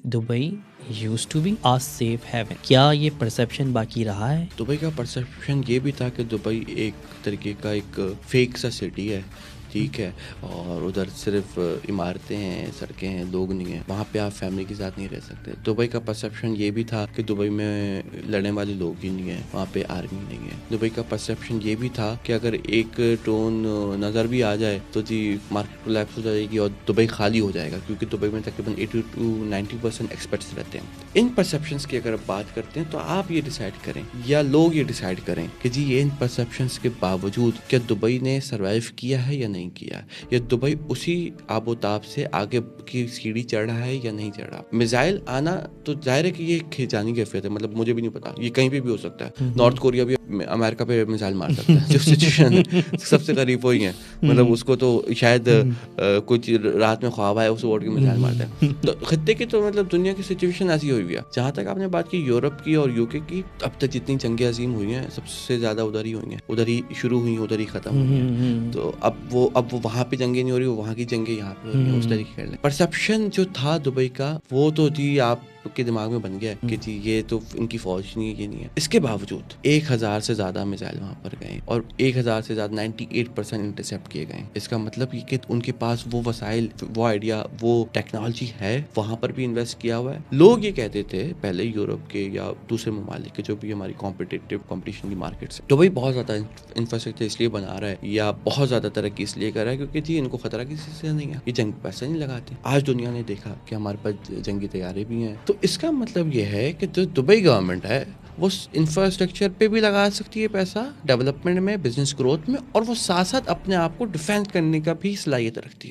Dubai used to be a safe haven. کیا یہ perception باقی رہا ہے؟ دبئی کا پرسیپشن یہ بھی تھا کہ دبئی ایک طریقے کا ایک فیک سا سٹی ہے، ٹھیک ہے، اور ادھر صرف عمارتیں ہیں، سڑکیں ہیں، لوگ نہیں ہیں، وہاں پہ آپ فیملی کے ساتھ نہیں رہ سکتے۔ دبئی کا پرسیپشن یہ بھی تھا کہ دبئی میں لڑنے والے لوگ ہی نہیں ہیں، وہاں پہ آرمی نہیں ہے۔ دبئی کا پرسیپشن یہ بھی تھا کہ اگر ایک ٹون نظر بھی آ جائے تو جی مارکیٹ کولیپس ہو جائے گی اور دبئی خالی ہو جائے گا، کیونکہ دبئی میں تقریباً 80 to 90% ایکسپرٹس رہتے ہیں۔ ان پرسیپشنس کی اگر آپ بات کرتے ہیں تو آپ یہ ڈیسائیڈ کریں یا لوگ یہ ڈیسائیڈ کریں کہ جی یہ ان پرسیپشنس کے باوجود کیا دبئی نے سروائیو کیا ہے یا نہیں کیا، یا دبئی اسی آب و تاب سے آگے کی سیڑھی چڑھ رہا ہے یا نہیں چڑھ رہا۔ میزائل آنا تو ظاہر ہے کہ یہ کھینچانی کیفیت ہے، مطلب مجھے بھی نہیں پتا، یہ کہیں پہ بھی ہو سکتا ہے۔ نارتھ کوریا بھی امریکہ پہ میزائل مار سکتا ہے، جو سچویشن سب سے قریب وہی ہے، مطلب اس کو تو شاید کچھ رات میں خواب آئے، اسے اٹھ کے میزائل مارتا ہے۔ تو خطے کی تو مطلب دنیا کی سچویشن ایسی ہوئی ہوئی ہے۔ جہاں تک آپ نے بات کی یورپ کی اور یو کے کی، اب تک جتنی جنگیں عظیم ہوئی ہیں سب سے زیادہ ادھر ہی ہوئی ہیں، ادھر ہی شروع ہوئی، ادھر ہی ختم ہوئی ہیں۔ تو اب وہ وہاں پہ جنگیں نہیں ہو رہی، وہ وہاں کی جنگیں یہاں پہ ہو رہی ہیں، اس طریقے کر لیں۔ پرسیپشن جو تھا دبئی کا وہ تو جی آپ کے دماغ میں بن گیا ہے کہ جی یہ تو ان کی فوج نہیں ہے، یہ نہیں ہے۔ اس کے باوجود 1000 سے زیادہ میزائل وہاں پر گئے اور 1000 سے زیادہ 98% انٹرسیپٹ کیے گئے۔ اس کا مطلب یہ کہ ان کے پاس وہ وسائل، وہ آئیڈیا، وہ ٹیکنالوجی ہے، وہاں پر بھی انویسٹ کیا ہوا ہے۔ لوگ یہ کہتے تھے پہلے یورپ کے یا دوسرے ممالک کے جو بھی ہماری کمپٹیشن کی مارکیٹس ہیں، دبئی بہت زیادہ انفراسٹرکچر اس لیے بنا رہا ہے یا بہت زیادہ ترقی اس لیے کر رہا ہے کیونکہ جی ان کو خطرہ کسی سے نہیں ہے، یہ جنگ پیسہ نہیں لگاتے۔ آج دنیا نے دیکھا کہ ہمارے پاس جنگی طیارے بھی ہیں، تو اس کا مطلب یہ ہے کہ جو دبئی گورنمنٹ ہے وہ انفراسٹرکچر پہ بھی لگا سکتی ہے پیسہ، ڈیولپمنٹ میں، بزنس گروتھ میں، اور وہ ساتھ ساتھ اپنے آپ کو ڈیفینس کرنے کا بھی صلاحیت رکھتی ہے۔